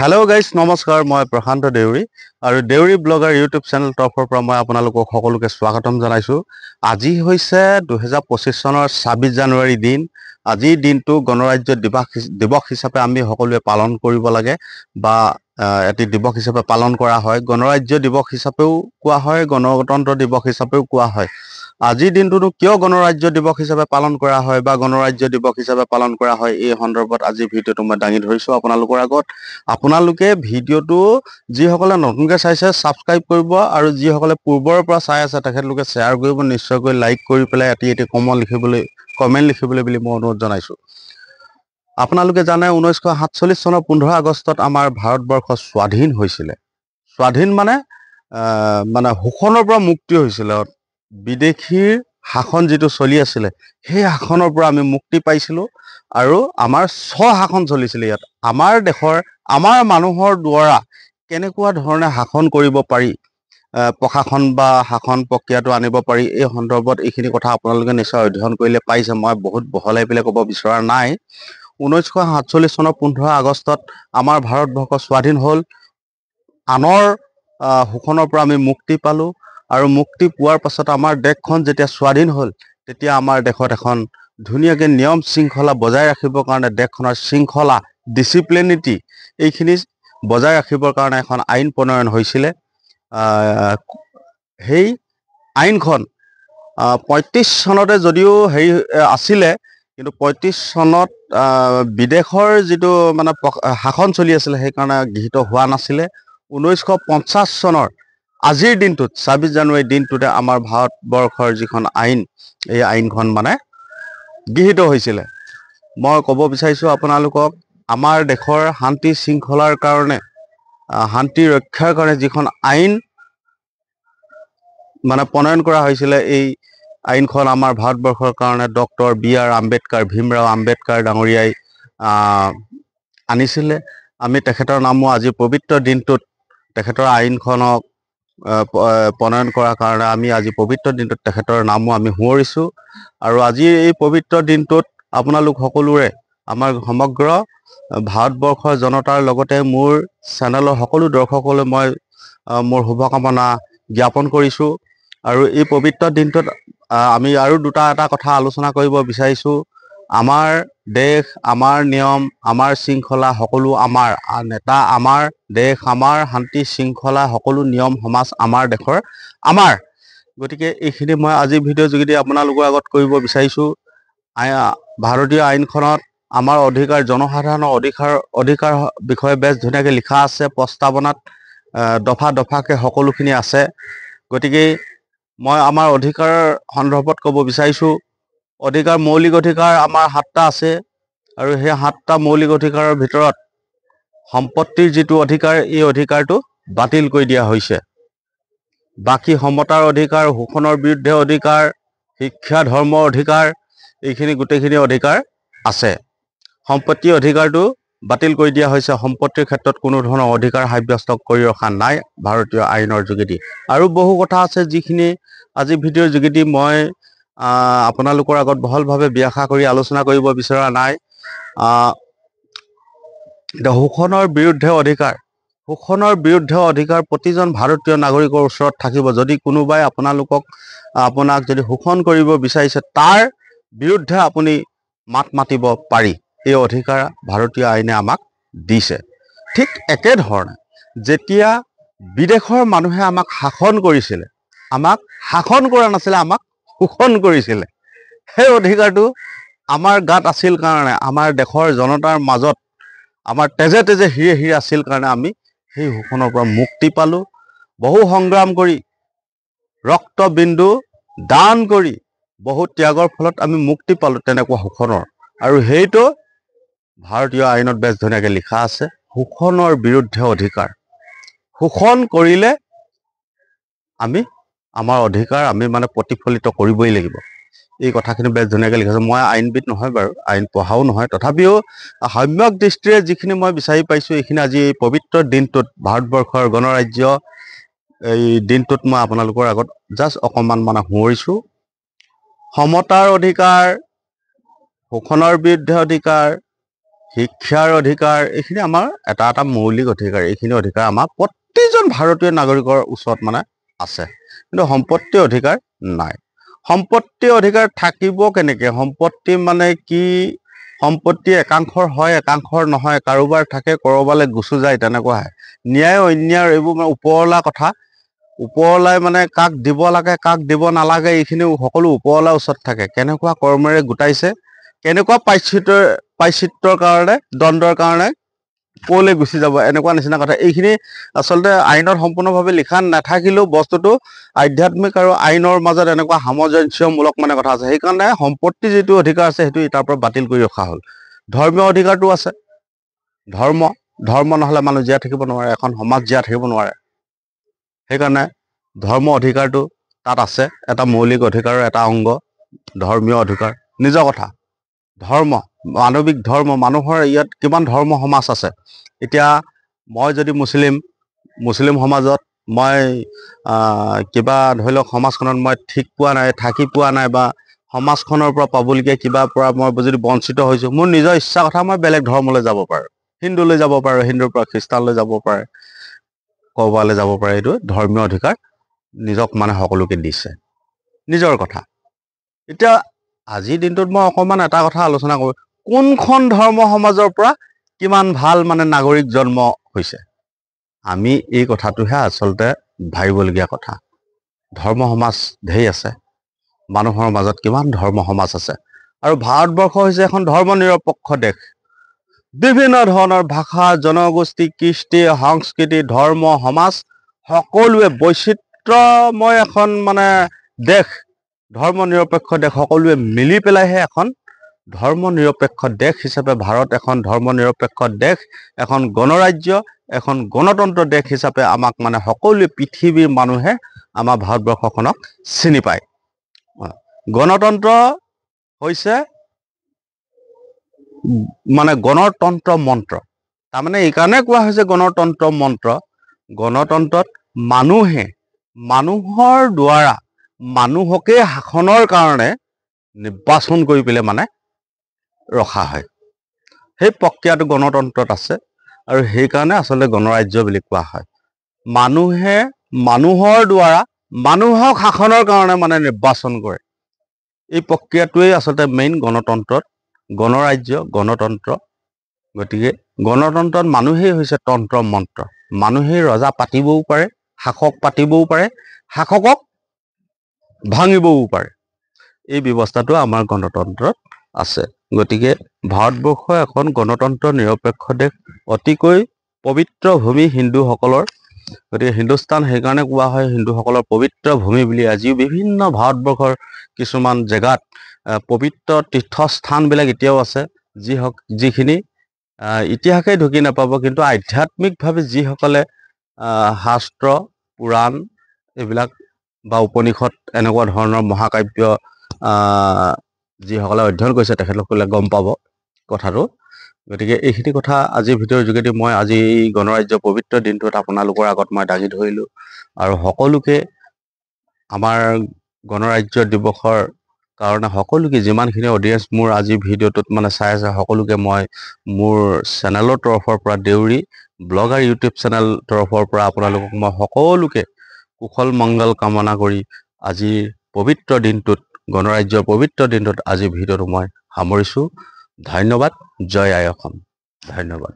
Hello guys नमस्कार मैं प्रशांत देउरी और देउरी ब्लगर यूट्यूब चैनल तरफर पर मैं आपनालोকক सकलोके स्वागतम जनाइছো। আজি হৈছে 2025 চনৰ 26 জানুৱাৰী दिन। আজি দিনটো গণৰাজ্য দিৱস হিচাপে আমি সকলোৱে পালন কৰিব লাগে বা এটি দিৱস হিচাপে পালন কৰা হয়। গণৰাজ্য দিৱস হিচাপেও কোৱা হয়, গণতন্ত্ৰ দিৱস হিচাপেও কোৱা হয়। আজিৰ দিনটোনো কিয় গণৰাজ্য দিৱস হিচাপে পালন কৰা হয় বা গণৰাজ্য দিৱস হিচাপে পালন কৰা হয়, এই সন্দৰ্ভত আজি ভিডিঅ'টো মই দাঙি ধৰিছো আপোনালোকৰ আগত। আপোনালোকে ভিডিঅ'টো যিসকলে নতুনকৈ চাইছে ছাবস্ক্ৰাইব কৰিব আৰু যিসকলে পূৰ্বৰ পৰা চাই আছে তেখেতলোকে শ্বেয়াৰ কৰিব, নিশ্চয়কৈ লাইক কৰি পেলাই এটি কমেণ্ট লিখিবলৈ বুলি মই অনুৰোধ জনাইছোঁ। আপোনালোকে জানে 1947 চনৰ 15 আগষ্টত আমাৰ ভাৰতবৰ্ষ স্বাধীন হৈছিলে। স্বাধীন মানে শোষণৰ পৰা মুক্তি হৈছিলে। বিদেশীৰ শাসন যিটো চলি আছিলে সেই শাসনৰ পৰা আমি মুক্তি পাইছিলোঁ আৰু আমাৰ স্বশাসন চলিছিলে। ইয়াত আমাৰ দেশৰ আমাৰ মানুহৰ দ্বাৰা কেনেকুৱা ধৰণে শাসন কৰিব পাৰি, প্ৰশাসন বা শাসন প্ৰক্ৰিয়াটো আনিব পাৰি, এই সন্দৰ্ভত এইখিনি কথা আপোনালোকে নিশ্চয় অধ্যয়ন কৰিলে পাইছে। মই বহুত বহলাই পেলাই ক'ব বিচৰা নাই। 1947 চনৰ 15 আগষ্টত আমাৰ ভাৰতবৰ্ষ স্বাধীন হ'ল। আনৰ শোষণৰ পৰা আমি মুক্তি পালোঁ আৰু মুক্তি পোৱাৰ পাছত আমাৰ দেশখন যেতিয়া স্বাধীন হ'ল তেতিয়া আমাৰ দেশত এখন ধুনীয়াকৈ নিয়ম শৃংখলা বজাই ৰাখিবৰ কাৰণে দেশখনৰ শৃংখলা ডিচিপ্লিনিটি এইখিনি বজাই ৰাখিবৰ কাৰণে এখন আইন প্ৰণয়ন হৈছিলে। সেই আইনখন 35 চনতে যদিও আছিলে, কিন্তু 35 চনত বিদেশৰ যিটো শাসন চলি আছিলে সেইকাৰণে গৃহীত হোৱা নাছিলে। 1950 চনৰ আজিৰ দিনটোত 26 জানুৱাৰী দিনটোতে আমাৰ ভাৰতবৰ্ষৰ যিখন আইন, এই আইনখন গৃহীত হৈছিলে। মই ক'ব বিচাৰিছোঁ আপোনালোকক, আমাৰ দেশৰ শান্তি শৃংখলাৰ কাৰণে, শান্তি ৰক্ষাৰ কাৰণে যিখন আইন প্ৰণয়ন কৰা হৈছিলে, এই আইনখন আমাৰ ভাৰতবৰ্ষৰ কাৰণে ডক্টৰ B.R. আম্বেদকাৰ, ভীমৰাও আম্বেদকাৰ ডাঙৰীয়াই আনিছিলে। আমি তেখেতৰ নামো আজি পবিত্ৰ দিনটোত তেখেতৰ আইনখনক প্ৰণয়ন কৰাৰ কাৰণে আমি আজি পবিত্ৰ দিনটোত তেখেতৰ নামো আমি সোঁৱৰিছোঁ। আৰু আজি এই পবিত্ৰ দিনটোত আপোনালোক সকলোৰে, আমাৰ সমগ্ৰ ভাৰতবৰ্ষৰ জনতাৰ লগতে মোৰ চেনেলৰ সকলো দৰ্শকলৈ মই মোৰ শুভকামনা জ্ঞাপন কৰিছোঁ। আৰু এই পবিত্ৰ দিনটোত আমি আৰু এটা কথা আলোচনা কৰিব বিচাৰিছোঁ। আমাৰ দেশ, আমাৰ নিয়ম, আমাৰ শৃংখলা সকলো আমাৰ, নেতা আমাৰ, দেশ আমাৰ, শান্তি শৃংখলা সকলো নিয়ম সমাজ আমাৰ দেশৰ আমাৰ। গতিকে এইখিনি মই আজিৰ ভিডিঅ'ৰ যোগেদি আপোনালোকৰ আগত কৰিব বিচাৰিছোঁ। ভাৰতীয় আইনখনত আমাৰ অধিকাৰ, জনসাধাৰণৰ অধিকাৰ বিষয়ে বেছ ধুনীয়াকৈ লিখা আছে। প্ৰস্তাৱনাত দফা দফাকৈ সকলোখিনি আছে। গতিকে মই আমাৰ অধিকাৰৰ সন্দৰ্ভত ক'ব বিচাৰিছোঁ। মৌলিক অধিকাৰ আমাৰ 7টা আছে আৰু সেই 7টা মৌলিক অধিকাৰৰ ভিতৰত সম্পত্তিৰ যিটো অধিকাৰ, এই অধিকাৰটো বাতিল কৰি দিয়া হৈছে। বাকী সমতাৰ অধিকাৰ, শোষণৰ বিৰুদ্ধে অধিকাৰ, শিক্ষা ধৰ্মৰ অধিকাৰ, এইখিনি গোটেইখিনি অধিকাৰ আছে। সম্পত্তিৰ অধিকাৰটো বাতিল কৰি দিয়া হৈছে। সম্পত্তিৰ ক্ষেত্ৰত কোনো ধৰণৰ অধিকাৰ সাব্যস্ত কৰি ৰখা নাই ভাৰতীয় আইনৰ যোগেদি। আৰু বহু কথা আছে যিখিনি আজি ভিডিঅ'ৰ যোগেদি মই আপোনালোকৰ আগত বহলভাৱে ব্যাখ্যা কৰি আলোচনা কৰিব বিচৰা নাই। শোষণৰ বিৰুদ্ধে অধিকাৰ, প্ৰতিজন ভাৰতীয় নাগৰিকৰ ওচৰত থাকিব। যদি কোনোবাই আপোনাক যদি শোষণ কৰিব বিচাৰিছে, তাৰ বিৰুদ্ধে আপুনি মাত মাতিব পাৰি। এই অধিকাৰ ভাৰতীয় আইনে আমাক দিছে। ঠিক একেধৰণে যেতিয়া বিদেশৰ মানুহে আমাক শাসন কৰিছিলে, আমাক শাসন কৰা নাছিলে, আমাক শোষণ কৰিছিলে, সেই অধিকাৰটো আমাৰ গাত আছিল কাৰণে, আমাৰ দেশৰ জনতাৰ মাজত আমাৰ তেজে তেজে হিৰে হিৰে আছিল কাৰণে আমি সেই শোষণৰ পৰা মুক্তি পালোঁ। বহু সংগ্ৰাম কৰি, ৰক্তবিন্দু দান কৰি, বহু ত্যাগৰ ফলত আমি মুক্তি পালোঁ তেনেকুৱা শোষণৰ। আৰু সেইটো ভাৰতীয় আইনত বেছ ধুনীয়াকৈ লিখা আছে। শোষণৰ বিৰুদ্ধে অধিকাৰ, শোষণ কৰিলে আমি আমাৰ অধিকাৰ আমি প্ৰতিফলিত কৰিবই লাগিব। এই কথাখিনি বেছ ধুনীয়াকৈ লিখা আছে। মই আইনবিদ নহয় বাৰু, আইন পঢ়াও নহয়, তথাপিও সম্যক দৃষ্টিৰে যিখিনি মই বিচাৰি পাইছোঁ এইখিনি আজি এই পবিত্ৰ দিনটোত, ভাৰতবৰ্ষৰ গণৰাজ্য এই দিনটোত মই আপোনালোকৰ আগত জাষ্ট অকণমান সোঁৱৰিছোঁ। সমতাৰ অধিকাৰ, শোষণৰ বিৰুদ্ধে অধিকাৰ, শিক্ষাৰ অধিকাৰ এইখিনি আমাৰ এটা এটা মৌলিক অধিকাৰ। এইখিনি অধিকাৰ আমাৰ প্ৰতিজন ভাৰতীয় নাগৰিকৰ ওচৰত মানে আছে, কিন্তু সম্পত্তিৰ অধিকাৰ নাই। সম্পত্তিৰ অধিকাৰ থাকিব কেনেকে? সম্পত্তি মানে কি? সম্পত্তি একাংশৰ হয়, একাংশৰ নহয়, কাৰোবাৰ থাকে কৰবালৈ গুচি যায়, তেনেকুৱা ন্যায় অন্যায় এইবোৰ মানে ওপৰলা কথা। ওপৰলাই মানে কাক দিব লাগে কাক দিব নালাগে এইখিনি সকলো ওপৰলাৰ ওচৰত থাকে। কেনেকুৱা কৰ্মেৰে গোটাইছে, কেনেকুৱা পাইচিত্ৰৰ কাৰণে, দ্বন্দ্বৰ কাৰণে কলৈ গুচি যাব, এনেকুৱা নিচিনা কথা। এইখিনি আচলতে আইনত সম্পূৰ্ণভাৱে লিখা নাথাকিলেও বস্তুটো আধ্যাত্মিক আৰু আইনৰ মাজত এনেকুৱা সামঞ্জস্যমূলক মানে কথা আছে। সেইকাৰণে সম্পত্তি যিটো অধিকাৰ আছে সেইটো তাৰ পৰা বাতিল কৰি ৰখা হ'ল। ধৰ্মীয় অধিকাৰটো আছে। ধৰ্ম নহ'লে মানুহ জীয়াই থাকিব নোৱাৰে, এখন সমাজ জীয়াই থাকিব নোৱাৰে। সেইকাৰণে ধৰ্ম অধিকাৰটো তাত আছে, এটা মৌলিক অধিকাৰৰ এটা অংগ ধৰ্মীয় অধিকাৰ। নিজৰ কথা, ধৰ্ম, মানৱিক ধৰ্ম, মানুহৰ ইয়াত কিমান ধৰ্ম সমাজ আছে। এতিয়া মই যদি মুছলিম সমাজত মই কিবা ধৰি লওক সমাজখনত মই ঠিক পোৱা নাই, থাকি পোৱা নাই, বা সমাজখনৰ পৰা পাবলগীয়া কিবাৰ পৰা মই যদি বঞ্চিত হৈছোঁ, মোৰ নিজৰ ইচ্ছা কথা মই বেলেগ ধৰ্মলৈ যাব পাৰোঁ, হিন্দুলৈ যাব পাৰোঁ, হিন্দুৰ পৰা খ্ৰীষ্টানলৈ যাব পাৰে, ক'ৰবালৈ যাব পাৰে। এইটো ধৰ্মীয় অধিকাৰ নিজক মানে সকলোকে দিছে, নিজৰ কথা। এতিয়া আজিৰ দিনটোত মই অকণমান এটা কথা আলোচনা কৰোঁ, কোনখন ধৰ্ম সমাজৰ পৰা কিমান ভাল মানে নাগৰিক জন্ম হৈছে। আমি এই কথাটোহে আচলতে ভাবিবলগীয়া কথা। ধৰ্ম সমাজ ঢেৰ আছে, মানুহৰ মাজত কিমান ধৰ্ম সমাজ আছে। আৰু ভাৰতবৰ্ষ হৈছে এখন ধৰ্ম নিৰপেক্ষ দেশ। বিভিন্ন ধৰণৰ ভাষা, জনগোষ্ঠী, কৃষ্টি, সংস্কৃতি, ধৰ্ম, সমাজ সকলোৱে বৈচিত্ৰ্যময় এখন মানে দেশ, ধৰ্ম নিৰপেক্ষ দেশ। সকলোৱে মিলি পেলাইহে এখন ধৰ্ম নিৰপেক্ষ দেশ হিচাপে ভাৰত এখন ধৰ্ম নিৰপেক্ষ দেশ, এখন গণৰাজ্য, এখন গণতন্ত্ৰ দেশ হিচাপে আমাক মানে সকলোৱে পৃথিৱীৰ মানুহে আমাৰ ভাৰতবৰ্ষখনক চিনি পায়। গণতন্ত্ৰ হৈছে মানে গণতন্ত্ৰ মন্ত্ৰ। তাৰমানে এইকাৰণে কোৱা হৈছে গণতন্ত্ৰ মন্ত্ৰ। গণতন্ত্ৰত মানুহৰ দ্বাৰা মানুহকে শাসনৰ কাৰণে নিৰ্বাচন কৰি পেলাই মানে ৰখা হয়। সেই প্ৰক্ৰিয়াটো গণতন্ত্ৰত আছে, আৰু সেইকাৰণে আচলতে গণৰাজ্য বুলি কোৱা হয়। মানুহে মানুহৰ দ্বাৰা মানুহক শাসনৰ কাৰণে মানে নিৰ্বাচন কৰে। এই প্ৰক্ৰিয়াটোৱেই আচলতে মেইন গণতন্ত্ৰত, গণৰাজ্য, গণতন্ত্ৰ। গতিকে গণতন্ত্ৰত মানুহেই হৈছে তন্ত্ৰ মন্ত্ৰ। মানুহেই ৰজা পাতিবও পাৰে, শাসক পাতিবও পাৰে, শাসকক ভাঙিবও পাৰে। এই ব্যৱস্থাটো আমাৰ গণতন্ত্ৰত আছে। গতিকে ভাৰতবৰ্ষ এখন গণতন্ত্ৰ নিৰপেক্ষ দেশ, অতিকৈ পবিত্ৰ ভূমি হিন্দুসকলৰ। গতিকে হিন্দুস্তান সেইকাৰণে কোৱা হয় হিন্দুসকলৰ পবিত্ৰ ভূমি বুলি। আজিও বিভিন্ন ভাৰতবৰ্ষৰ কিছুমান জেগাত পবিত্ৰ তীৰ্থস্থানবিলাক এতিয়াও আছে, যিখিনি ইতিহাসে ঢুকি নাপাব, কিন্তু আধ্যাত্মিকভাৱে যিসকলে শাস্ত্ৰ, পুৰাণ এইবিলাক বা উপনিষদ এনেকুৱা ধৰণৰ মহাকাব্য যিসকলে অধ্যয়ন কৰিছে তেখেতসকলে গম পাব কথাটো। গতিকে এইখিনি কথা আজিৰ ভিডিঅ'ৰ যোগেদি মই আজি গণৰাজ্য পবিত্ৰ দিনটোত আপোনালোকৰ আগত মই দাঙি ধৰিলোঁ, আৰু সকলোকে আমাৰ গণৰাজ্য দিৱসৰ কাৰণে সকলোকে, যিমানখিনি অডিয়েঞ্চ মোৰ আজি ভিডিঅ'টোত মানে চাই আছে, সকলোকে মই মোৰ চেনেলৰ তৰফৰ পৰা, দেউৰী ব্লগাৰ ইউটিউব চেনেল তৰফৰ পৰা আপোনালোকক মই সকলোকে কুশল মংগল কামনা কৰি আজিৰ পবিত্ৰ দিনটোত, গণৰাজ্যৰ পবিত্ৰ দিনটোত আজিৰ ভিডিঅ'টো মই সামৰিছোঁ। ধন্যবাদ। জয় আই অসম। ধন্যবাদ।